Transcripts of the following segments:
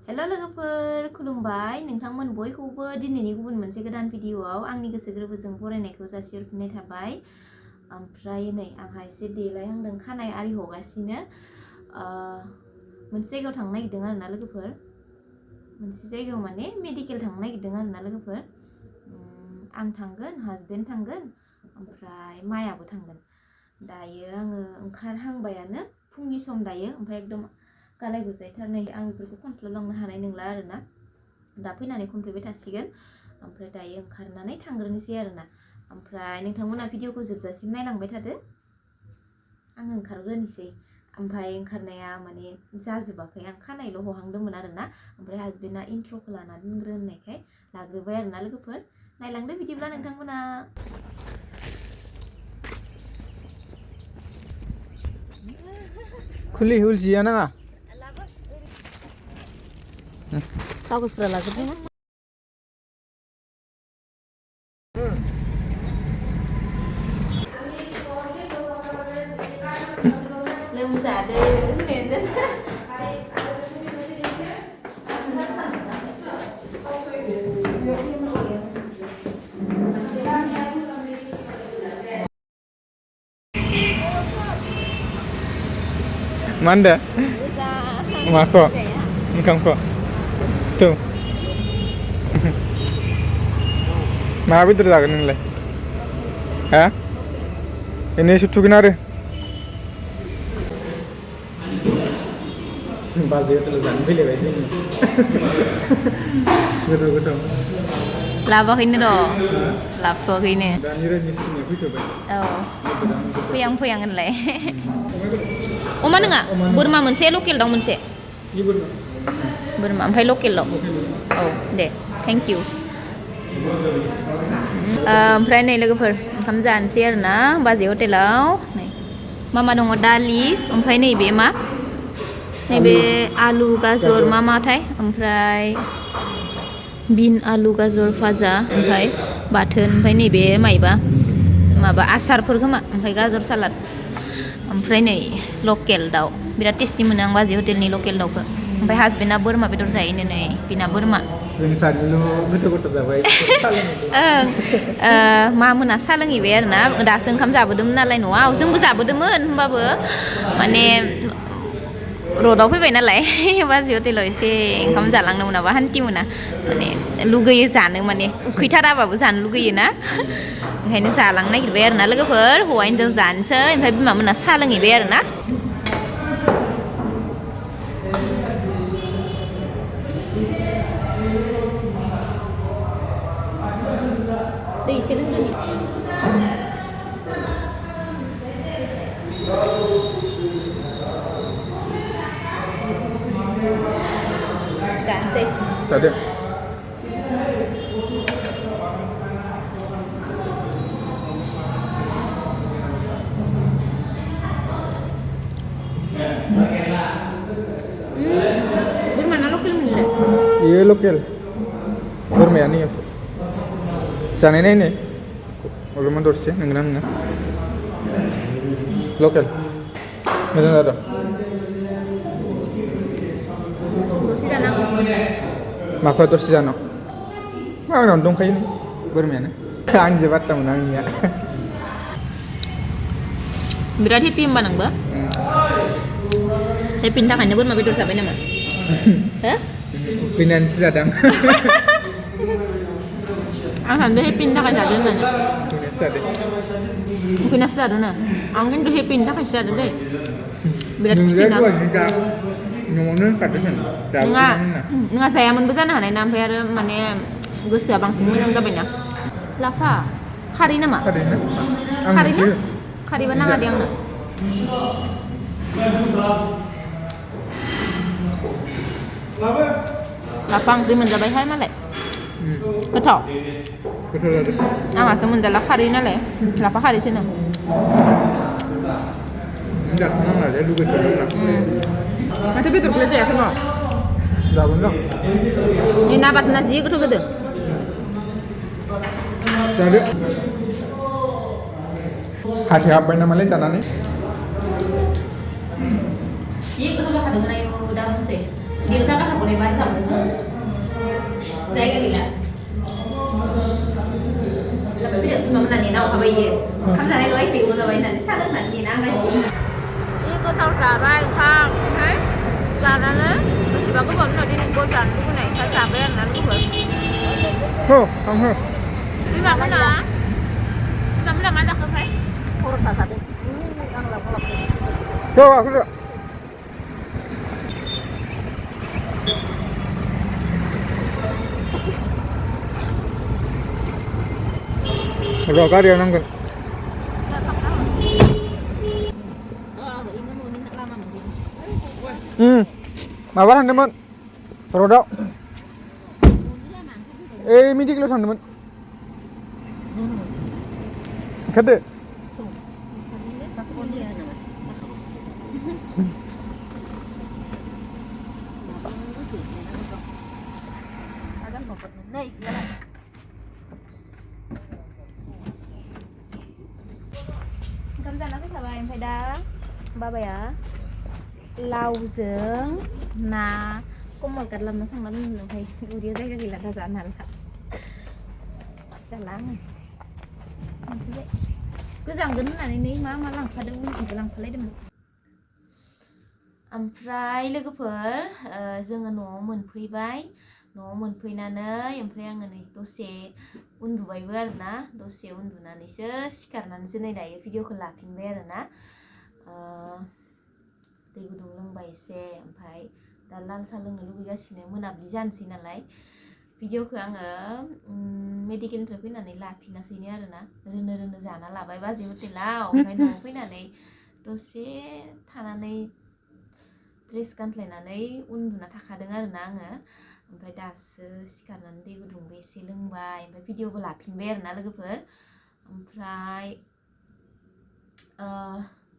हेल' लोगोफोर खुलुमबाय नोंथांमोन बयखौबो दिनैनि गुबुन मोनसे गोदान भिडिअआव आंनि गोसो गोरबोजों बरायनायखौ जासिहरफिननाय थाबाय। ओमफ्राय नै आंहा एसे देलायहांदों, खानाय आरि हगासिनो। मोनसे जायगायाव थांनो नागिरदों आरोना लोगोफोर, मोनसे जायगायाव माने मेडिकेल थांनो नागिरदों आरोना लोगोफोर। आं थांगोन, हासबेन्ड थांगोन, ओमफ्राय मायाबो थांगोन। दायो आङो ओंखारहांबायानो, फुंनि सम दायो, ओमफ्राय एकदम गालाय गुजायथारनै आं बेफोरखौ खनस्लाबलांनो हानाय नंला आरोना। दा फैनानै खनफैबाय थासिगोन, ओमफ्राय दायो ओंखारनानै थांग्रोनोसै आरोना। ओमफ्राय नोंथांमोना भिडिअखौ जोबजासिम नायलांबाय थादो, आङो ओंखारग्रोनोसै। ओमफ्राय ओंखारनाया माने जाजोबाखै, आं खानायल' हहांदोंमोन आरोना। ओमफ्राय हासबेन्डआ इन्ट्र'खौ लाना दोनग्रो होननायखाय लाग्रोबाय आरोना लोगोफोर। नायलांदो बिदिब्ला नोंथांमोना। खुलि हुलजिया नाङा कागजफोरा लाजोबबाय ना? लोमजादों होननायानो मा होनदो? माखौ? ओंखामखौ? थौ मा बेदर जागोन नोंलाय? हा? बेनो सुथुगोन आरो बाजै हटेलाव जानो फैलायबाय जोङो। गोथाव गोथाव लाबोआखैनो र', लाबोथ'वाखैनो। दानि रायजो सिबिनाया फैथ'बाय। औ फैयां फैयां होनलाय। अमा नङा, बोरमा मोनसे, लकेल दाउ मोनसे। बोरमा ओमफ्राय लकेल दाउ। औ दे, थेंक इउ। ओमफ्राय नै लोगोफोर ओंखाम जानोसै आरोना बाजै हटेलाव। नै मा मा दङ? दालि, ओमफ्राय नैबे मा? नैबे आलु गाजर मा माथाय, ओमफ्राय बिन आलु गाजर भाजा, ओमफ्राय बाथोन, ओमफ्राय नैबे माबा आसारफोर खोमा, ओमफ्राय गाजर सालाद, ओमफ्राय नै लकेल दाउ। बिराद टेस्टि मोनो आं बाजै हटेलनि लकेल दाउखौ। ओमफ्राय हासबेन्डआ बोरमा बेदर जायोनो, नै बिना बोरमा। जों सानैल' गोथाव गोथाव जाबाय। ओं, मा मोना साहा लोंहैबाय आरोना। दासो ओंखाम जाबोदोंमोन नालाय न'आव, जोंबो जाबोदोंमोन, होमबाबो माने रडआव फैबाय नालाय बाजै हटेलाव एसे ओंखाम जालांनो मोनाबा हान्थि मोना, माने लुगैयो जानो, माने उखैथाराबाबो जानो लुगैयो ना। ओंखायनो जालांनो नागिरबाय आरोना लोगोफोर, हौवा हिन्जाव जानोसै। ओमफ्राय बिमा मोना साहा लोंहैबाय आरोना। दै एसे लोंग्रोनि। जानोसै। जादो। बोरमाना लकेल मोनलाय? Iya lokal. Bourmaयानो इयो। जानाय नायनो अलुमा दरसे नोंगोना नोङा? लकेल मोजां जादों। दसे जानांगौ। माखौ दरसे जानो? आंनावनो दंखायो बोरमायानो। आंनिसो बाथ्ता मोना आंनिया। बिराद हेपि होमबा नोंबो? हेपिनि थाखायनो बोरमा बेदर जाबाय नामा? हो? उखैनानैसो जादों। आं सानदों हेपिनि थाखाय जादों होननानै। उखैनासो जादों। उखैनासो जादोंनो। आं खिन्थु हेपिनि थाखायसो जादों दै। बिराद खुसि ना। न'आवनो होनखादोंमोन जाबोगोन होनना। नोंहा जायामोनबो जानो हानाय ना, ओमफ्राय आरो माने गोसोआ बांसिन मोजां जाबायना। लाफा खारै नामा? खारै ना? खारै ना? खारैबा नाङा दे आंनो। लाफा ओंख्रि मोनजाबायहाय मालाय। गोथाव। गोथाव जादों। आंहासो मोनजाला खारै नालाय, लाफा खारैसोनो। जाखानांला दे, लुगैथारनांला। माथो बेदरखौलाय जायाखै न'? जागोन दं। बे ना बाथोना जि गोथाव जादों। जादो। हाथाया हाब्बाय नामालै जानानै? जि गोथाव जाखादोंमोन आयौ, दा बुंसै। Dia jangan tak boleh baca. Saya gila. Tapi bây giờ nó là gì đâu hả bây giờ? Không là nói xỉu rồi vậy là sao nó gì năng đây? Cô tao trả ra khang thấy trả ra đấy thì bà cứ bấm nó đi nên cô trả cái này phải trả bên là lúc rồi Hô, không hô. đi vào cái nào làm cái ăn không thấy cô trả trả đi ăn là có Hô, vào cái rượu. Rồi có điều năng cần. माबा थांदोंमोन रडआव मेडिकेलाव थांदोंमोन ओंखारदो Oंखाम जाना फैखाबाय ओमफ्राय दा बाबाया लावजों ना कमल काट लाबोना संना दोनदों ओमफ्राय उदैयाव जायगा गैला दा जानो हाला जाला आङो मोनफैबाय गोजांगोन होननानै नै मा मा लांफादों उनथिंबो लांफालायदोंमोन ओमफ्राय लोगोफोर जोङो न'आव मोनफैबाय न'आव मोनफैनानै ओमफ्राय आङो नै दसे उन्दुबायबो आरोना दसे उन्दुनानैसो सिखारनानैसो नै दायो भिडिअखौ लाफिनबाय आरोना दै गुदुं लोंबाय एसे ओमफ्राय दा लाल साहा लोंनो लुगैगासिनो मोनाबिलि जानोसै नालाय भिडिअखौ आङो मेडिकेलनिफ्राय फैनानै लाफिनासैनो आरोना रोनो रोनो जाना लाबाय बाजै हटेलाव ओमफ्राय न'आव फैनानै दसे थानानै ड्रेस गानस्लायनानै उन्दुना थाखादों आरोना आङो ओमफ्राय दासो सिखारनानै दै गुदुंबो एसे लोंबाय ओमफ्राय भिडिअबो लाफिनबाय आरोना लोगोफोर ओमफ्राय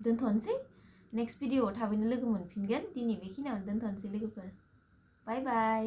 दोनथ'नोसै नेक्स्ट भिडिअआव थाबैनो लोगो मोनफिनगोन दिनै बेखिनियावनो दोनथ'नोसै लोगोफोर बाय बाय